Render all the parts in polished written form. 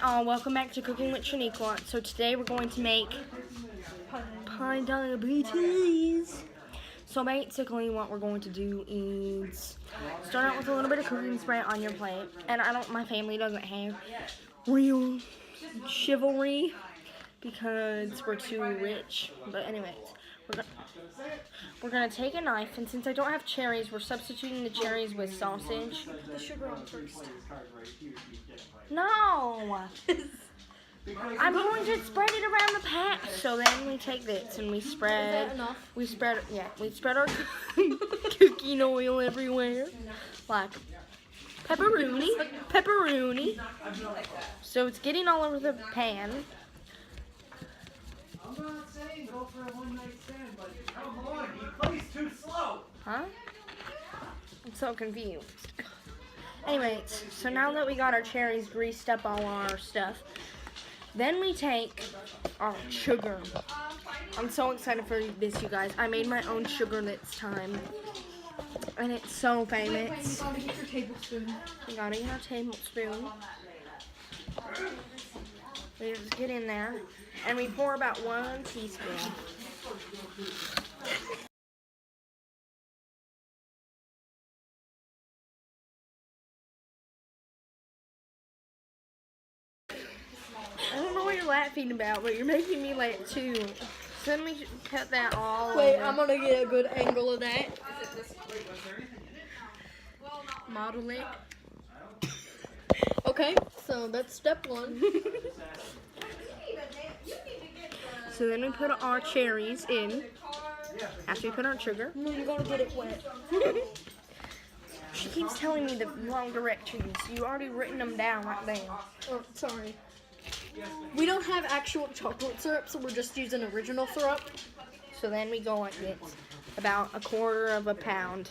all, welcome back to Cooking with Shaniqua. So today we're going to make diabetes. So basically what we're going to do is start out with a little bit of cooking spray on your plate. And my family doesn't have real chivalry because we're too rich. But anyways, we're gonna take a knife, and since I don't have cherries, we're substituting the cherries with sausage. Put the sugar on first. No! I'm going to spread it around the pack. So then we take this and we spread. Is that enough? We spread our cooking oil everywhere, like pepperoni. So it's getting all over the pan. I'm not saying go for a one-night stand, but come on, he plays too slow. Huh? I'm so confused. Anyways, so now that we got our cherries greased up all our stuff, then we take our sugar. I'm so excited for this, you guys. I made my own sugar this time, and it's so famous. You gotta get your tablespoon. We gotta get our tablespoon. We just get in there, and we pour about 1 teaspoon. I don't know what you're laughing about, but you're making me laugh too. So then we cut that all Wait, over. I'm gonna get a good angle of that. Model it. Okay, so that's step one. So then we put our cherries in after we put our sugar. No, you gotta get it wet. She keeps telling me the wrong directions. You already written them down right there. Oh, sorry. We don't have actual chocolate syrup, so we're just using original syrup. So then we go like this, about 1/4 pound.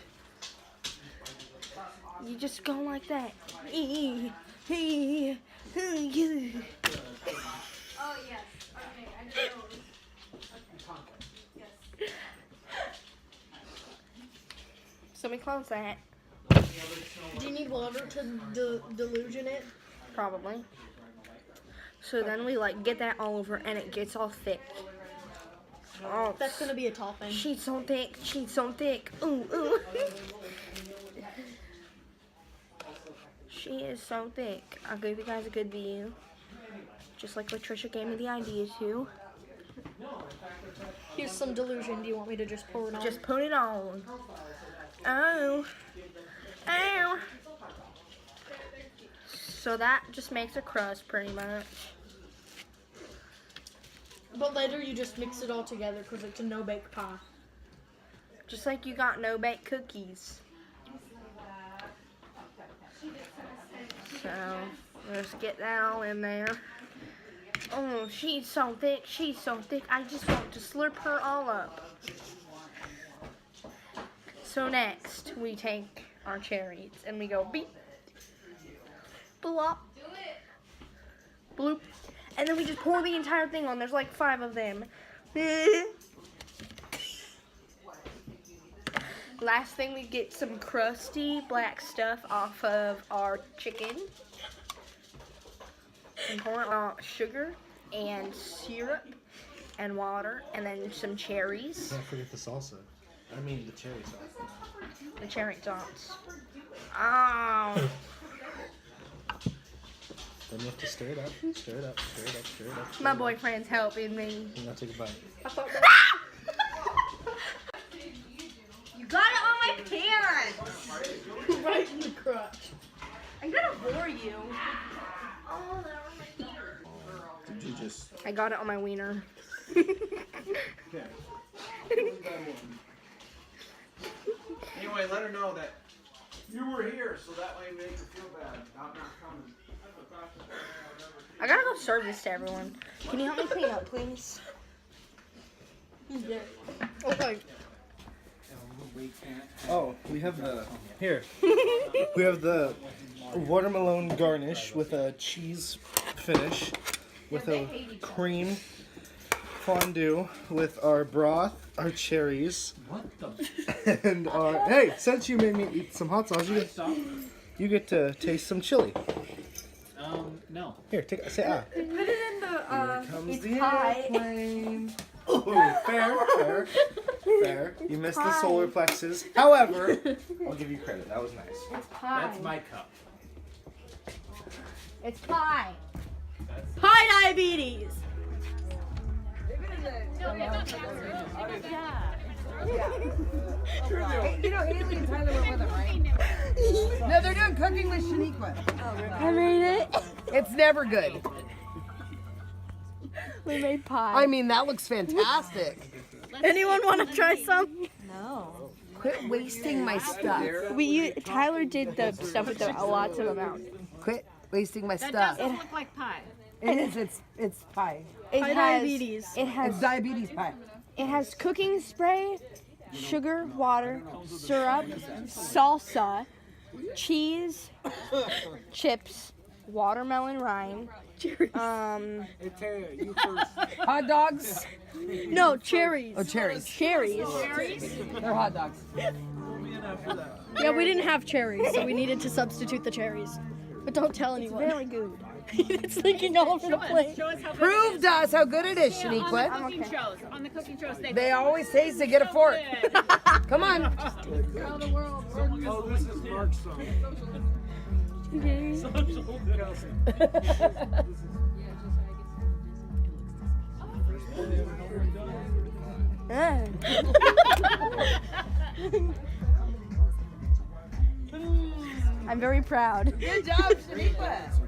You just go like that. Oh, yes. Okay, I know. Yes. So we close that, Do you need water to deluge in it? probably. So then we get that all over, and it gets all thick. Oh, That's gonna be a topping. she's so thick. She's so thick. Ooh, ooh. She is so thick. I'll give you guys a good view. Just like Latricia gave me the idea to. Here's some delusion. Do you want me to just pour it on? Just put it on. Oh. Ow. So that just makes a crust pretty much. But later you just mix it all together because it's a no-bake pie. Just like you got no-bake cookies. So, let's get that all in there. Oh, she's so thick. She's so thick. I just want to slurp her all up. So next, we take our cherries and we go beep, blop, bloop, and then we just pour the entire thing on. There's like 5 of them. Last thing, we get some crusty black stuff off of our chicken. And pour on sugar and syrup and water, and then some cherries. Don't forget the salsa. I mean the cherry sauce. The cherry sauce. Oh. Then you have to stir it up, stir it up, stir it up, stir it up. My boyfriend's helping me. And now take a bite. I thought that. You got it on my pants. Right in the crotch. I'm gonna bore you. Oh, Did you just... I got it on my wiener. Anyway, let her know that you were here, so that way make her feel bad about not coming. I gotta go serve this to everyone. Can you help me clean up, please? Yeah. Okay. Oh, we have the... Here. We have the watermelon garnish with a cheese finish. With a cream fondue with our broth, our cherries, and our... Hey, since you made me eat some hot sauce, you get to taste some chili. No. Here, take say ah. Put it in the Comes it's the pie. airplane. Ooh, fair. You missed the solar plexus. However, I'll give you credit. That was nice. It's pie. That's my cup. It's pie. Pie diabetes. You know, Haley and Tyler went with him, right? No, they're doing cooking with SHANIQUA. I made it. It's never good. We made pie. I mean, that looks fantastic. Anyone want to try some? Quit wasting my stuff. Tyler did the stuff with the lots of amount. Quit wasting my stuff. Doesn't look like pie. It is. It's pie. Pie diabetes. It has It's diabetes pie. It has cooking spray, sugar, water, syrup, salsa, cheese, chips, watermelon rind, Hot dogs. No, cherries. Oh, cherries. Cherries. They're hot dogs. Yeah, we didn't have cherries, so we needed to substitute the cherries. But don't tell anyone. very good. It's leaking all over the plate. Show us how good Prove to us how good it is, on the SHANIQUA. cooking shows. On the cooking shows, They always taste to get a fork. Come on. Oh, this is Mark's song. I'm very proud. Good job, SHANIQUA.